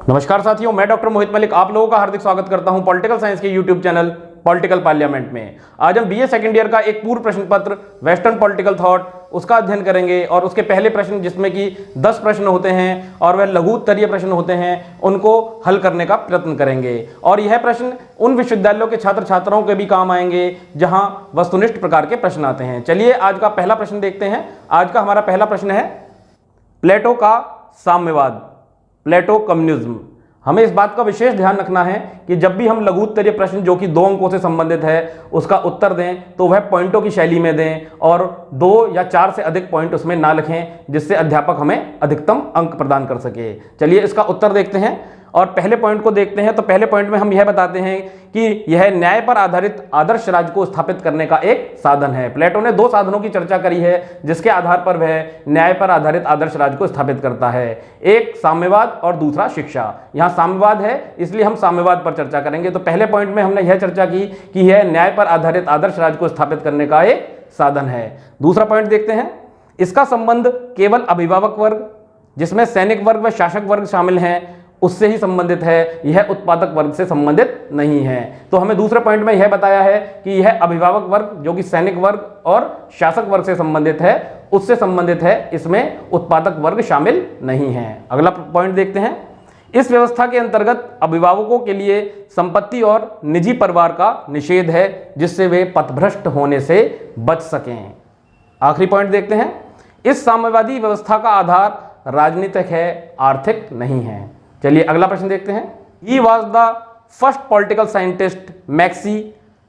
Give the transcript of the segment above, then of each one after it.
नमस्कार साथियों, मैं डॉक्टर मोहित मलिक आप लोगों का हार्दिक स्वागत करता हूं पॉलिटिकल साइंस के यूट्यूब चैनल पॉलिटिकल पार्लियामेंट में। आज हम बीए सेकंड ईयर का एक पूर्व प्रश्न पत्र वेस्टर्न पॉलिटिकल थॉट उसका अध्ययन करेंगे और उसके पहले प्रश्न जिसमें कि 10 प्रश्न होते हैं और वह लघु उत्तरीय प्रश्न होते हैं उनको हल करने का प्रयत्न करेंगे। और यह प्रश्न उन विश्वविद्यालयों के छात्र छात्राओं के भी काम आएंगे जहां वस्तुनिष्ठ प्रकार के प्रश्न आते हैं। चलिए आज का पहला प्रश्न देखते हैं। आज का हमारा पहला प्रश्न है प्लेटो का साम्यवाद, प्लेटो कम्युनिज्म। हमें इस बात का विशेष ध्यान रखना है कि जब भी हम लघु उत्तरीय प्रश्न जो कि 2 अंकों से संबंधित है उसका उत्तर दें तो वह पॉइंटों की शैली में दें और 2 या 4 से अधिक पॉइंट उसमें ना लिखें, जिससे अध्यापक हमें अधिकतम अंक प्रदान कर सके। चलिए इसका उत्तर देखते हैं और पहले पॉइंट को देखते हैं। तो पहले पॉइंट में हम यह बताते हैं कि यह न्याय पर आधारित आदर्श राज्य को स्थापित करने का एक साधन है। प्लेटो ने 2 साधनों की चर्चा करी है जिसके आधार पर वह न्याय पर आधारित आदर्श राज्य को स्थापित करता है। एक साम्यवाद और दूसरा शिक्षा। यहां साम्यवाद है इसलिए हम साम्यवाद पर चर्चा करेंगे। तो पहले पॉइंट में हमने यह चर्चा की कि यह न्याय पर आधारित आदर्श राज्य को स्थापित करने का एक साधन है। दूसरा पॉइंट देखते हैं। इसका संबंध केवल अभिभावक वर्ग जिसमें सैनिक वर्ग व शासक वर्ग शामिल हैं उससे ही संबंधित है, यह उत्पादक वर्ग से संबंधित नहीं है। तो हमें दूसरे पॉइंट में यह बताया है कि यह अभिभावक वर्ग जो कि सैनिक वर्ग और शासक वर्ग से संबंधित है उससे संबंधित है, इसमें उत्पादक वर्ग शामिल नहीं है। अगला पॉइंट देखते हैं। इस व्यवस्था के अंतर्गत अभिभावकों के लिए संपत्ति और निजी परिवार का निषेध है जिससे वे पथभ्रष्ट होने से बच सकें। आखिरी पॉइंट देखते हैं। इस साम्यवादी व्यवस्था का आधार राजनीतिक है, आर्थिक नहीं है। चलिए अगला प्रश्न देखते हैं। He was the first political scientist, maxi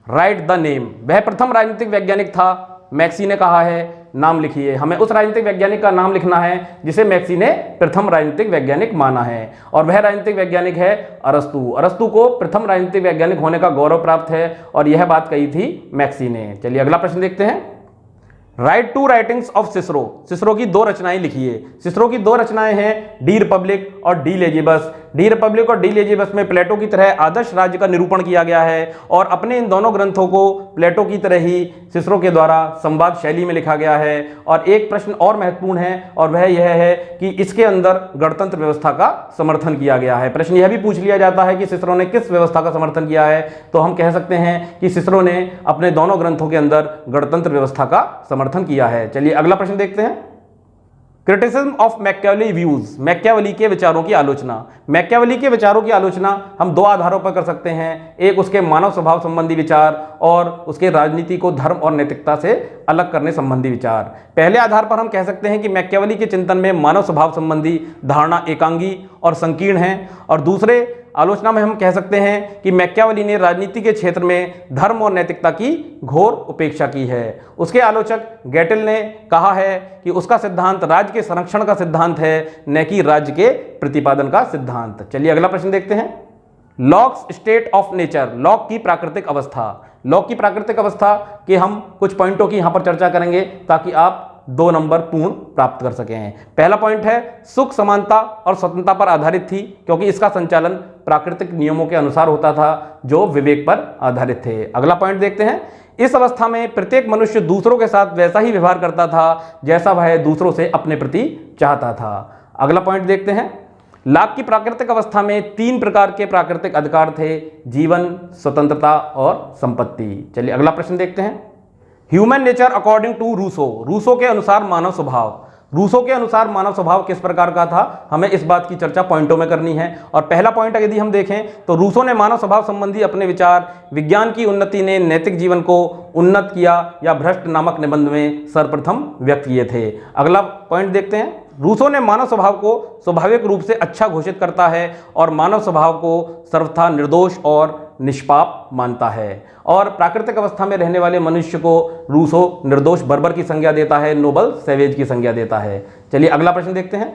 right the name. वह प्रथम राजनीतिक वैज्ञानिक था। मैक्सी ने कहा है, नाम लिखिए। हमें उस राजनीतिक वैज्ञानिक का नाम लिखना है जिसे मैक्सी ने प्रथम राजनीतिक वैज्ञानिक माना है और वह राजनीतिक वैज्ञानिक है अरस्तु। अरस्तु को प्रथम राजनीतिक वैज्ञानिक होने का गौरव प्राप्त है और यह बात कही थी मैक्सी ने। चलिए अगला प्रश्न देखते हैं। Right 2 writings of Cicero. Cicero की 2 रचनाएं लिखिए। सिसरो की 2 रचनाएं हैं डी रिपब्लिक और डी लेजिबस। डी रिपब्लिक और डी लेजिबस में प्लेटो की तरह आदर्श राज्य का निरूपण किया गया है और अपने इन दोनों ग्रंथों को प्लेटो की तरह ही सिसरो के द्वारा संवाद शैली में लिखा गया है। और एक प्रश्न और महत्वपूर्ण है और वह यह है कि इसके अंदर गणतंत्र व्यवस्था का समर्थन किया गया है। प्रश्न यह भी पूछ लिया जाता है कि सिसरो ने किस व्यवस्था का समर्थन किया है, तो हम कह सकते हैं कि सिसरो ने अपने दोनों ग्रंथों के अंदर गणतंत्र व्यवस्था का समर्थन किया है। चलिए अगला प्रश्न देखते हैं। Criticism of Machiavelli views. Machiavelli के विचारों की आलोचना। मैकियावेली के विचारों की आलोचना हम 2 आधारों पर कर सकते हैं। एक उसके मानव स्वभाव संबंधी विचार और उसके राजनीति को धर्म और नैतिकता से अलग करने संबंधी विचार। पहले आधार पर हम कह सकते हैं कि मैकियावेली के चिंतन में मानव स्वभाव संबंधी धारणा एकांगी और संकीर्ण है और दूसरे आलोचना में हम कह सकते हैं कि मैकियावेली ने राजनीति के क्षेत्र में धर्म और नैतिकता की घोर उपेक्षा की है। उसके आलोचक गैटेल ने कहा है कि उसका सिद्धांत राज्य के संरक्षण का सिद्धांत है, न कि राज्य के प्रतिपादन का सिद्धांत। चलिए अगला प्रश्न देखते हैं। Locks state of nature. Lock की प्राकृतिक अवस्था। लॉक की प्राकृतिक अवस्था के हम कुछ पॉइंटों की यहां पर चर्चा करेंगे ताकि आप 2 नंबर पूर्ण प्राप्त कर सकें। पहला पॉइंट है सुख, समानता और स्वतंत्रता पर आधारित थी क्योंकि इसका संचालन प्राकृतिक नियमों के अनुसार होता था जो विवेक पर आधारित थे। अगला पॉइंट देखते हैं। इस अवस्था में प्रत्येक मनुष्य दूसरों के साथ वैसा ही व्यवहार करता था जैसा वह दूसरों से अपने प्रति चाहता था। अगला पॉइंट देखते हैं। लाभ की प्राकृतिक अवस्था में 3 प्रकार के प्राकृतिक अधिकार थे, जीवन, स्वतंत्रता और संपत्ति। चलिए अगला प्रश्न देखते हैं। Human nature according to Rousseau. Rousseau के अनुसार मानव स्वभाव। रूसो के अनुसार मानव स्वभाव किस प्रकार का था, हमें इस बात की चर्चा पॉइंटों में करनी है। और पहला पॉइंट यदि हम देखें तो रूसो ने मानव स्वभाव संबंधी अपने विचार विज्ञान की उन्नति ने नैतिक जीवन को उन्नत किया या भ्रष्ट नामक निबंध में सर्वप्रथम व्यक्त किए थे। अगला पॉइंट देखते हैं। रूसो ने मानव स्वभाव को स्वाभाविक रूप से अच्छा घोषित करता है और मानव स्वभाव को सर्वथा निर्दोष और निष्पाप मानता है और प्राकृतिक अवस्था में रहने वाले मनुष्य को रूसो निर्दोष बर्बर की संज्ञा देता है, नोबल सैवेज की संज्ञा देता है। चलिए अगला प्रश्न देखते हैं।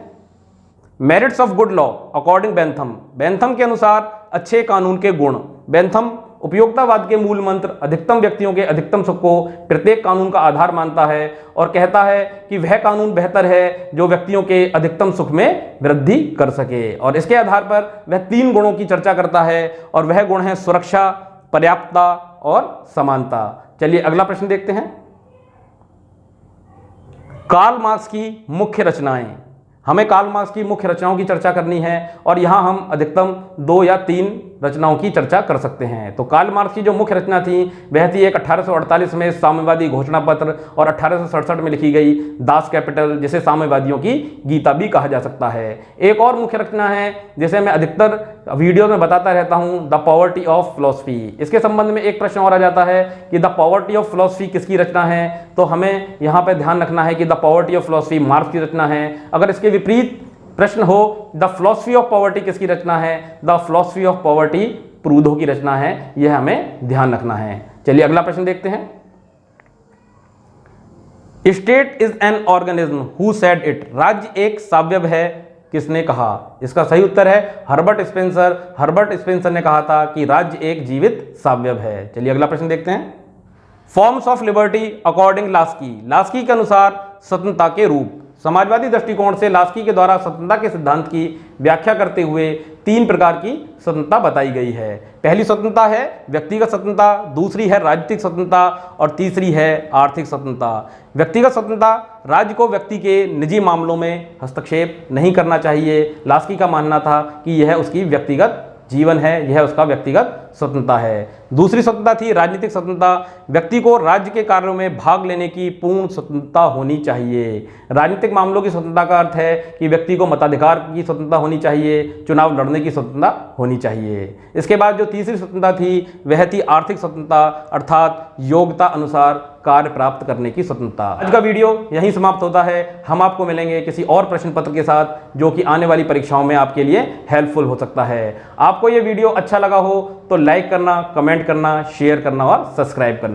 Merits of good law according Bentham. Bentham के अनुसार अच्छे कानून के गुण। बेंथम उपयोगितावाद के मूल मंत्र अधिकतम व्यक्तियों के अधिकतम सुख को प्रत्येक कानून का आधार मानता है और कहता है कि वह कानून बेहतर है जो व्यक्तियों के अधिकतम सुख में वृद्धि कर सके। और इसके आधार पर वह 3 गुणों की चर्चा करता है और वह गुण है सुरक्षा, पर्याप्तता और समानता। चलिए अगला प्रश्न देखते हैं। कार्ल मार्क्स की मुख्य रचनाएं। हमें कार्ल मार्क्स की मुख्य रचनाओं की चर्चा करनी है और यहाँ हम अधिकतम 2 या 3 रचनाओं की चर्चा कर सकते हैं। तो कार्ल मार्क्स की जो मुख्य रचना थी वह थी एक 1848 में साम्यवादी घोषणा पत्र और 1867 में लिखी गई दास कैपिटल, जिसे साम्यवादियों की गीता भी कहा जा सकता है। एक और मुख्य रचना है जिसे मैं अधिकतर वीडियो में बताता रहता हूँ, द पॉवर्टी ऑफ फिलॉसफी। इसके संबंध में एक प्रश्न और आ जाता है कि द पॉवर्टी ऑफ फिलॉसफी किसकी रचना है, तो हमें यहाँ पर ध्यान रखना है कि the poverty of philosophy marks की रचना है। अगर इसके विपरीत प्रश्न हो द फिलॉसफी ऑफ पॉवर्टी किसकी रचना है, द फिलॉसफी ऑफ पॉवर्टी प्रूदो की रचना है, यह हमें ध्यान रखना है। चलिए अगला प्रश्न देखते हैं। State is an organism who said it. राज्य एक सावयव है, किसने कहा? इसका सही उत्तर है हर्बर्ट स्पेंसर। हर्बर्ट स्पेंसर ने कहा था कि राज्य एक जीवित सावयव है। चलिए अगला प्रश्न देखते हैं। Forms of liberty according Laski. Laski के अनुसार स्वतंत्रता के रूप। समाजवादी दृष्टिकोण से लास्की के द्वारा स्वतंत्रता के सिद्धांत की व्याख्या करते हुए 3 प्रकार की स्वतंत्रता बताई गई है। पहली स्वतंत्रता है व्यक्तिगत स्वतंत्रता, दूसरी है राजनीतिक स्वतंत्रता और तीसरी है आर्थिक स्वतंत्रता। व्यक्तिगत स्वतंत्रता, राज्य को व्यक्ति के निजी मामलों में हस्तक्षेप नहीं करना चाहिए। लास्की का मानना था कि यह उसकी व्यक्तिगत जीवन है, यह उसका व्यक्तिगत स्वतंत्रता है। दूसरी स्वतंत्रता थी राजनीतिक स्वतंत्रता। व्यक्ति को राज्य के कार्यों में भाग लेने की पूर्ण स्वतंत्रता होनी चाहिए। राजनीतिक मामलों की स्वतंत्रता का अर्थ है कि व्यक्ति को मताधिकार की स्वतंत्रता होनी चाहिए, चुनाव लड़ने की स्वतंत्रता होनी चाहिए। इसके बाद जो तीसरी स्वतंत्रता थी वह थी आर्थिक स्वतंत्रता, अर्थात योग्यता अनुसार कार्य प्राप्त करने की स्वतंत्रता। आज का वीडियो यहीं समाप्त होता है। हम आपको मिलेंगे किसी और प्रश्न पत्र के साथ जो कि आने वाली परीक्षाओं में आपके लिए हेल्पफुल हो सकता है। आपको ये वीडियो अच्छा लगा हो तो लाइक करना, कमेंट करना, शेयर करना और सब्सक्राइब करना।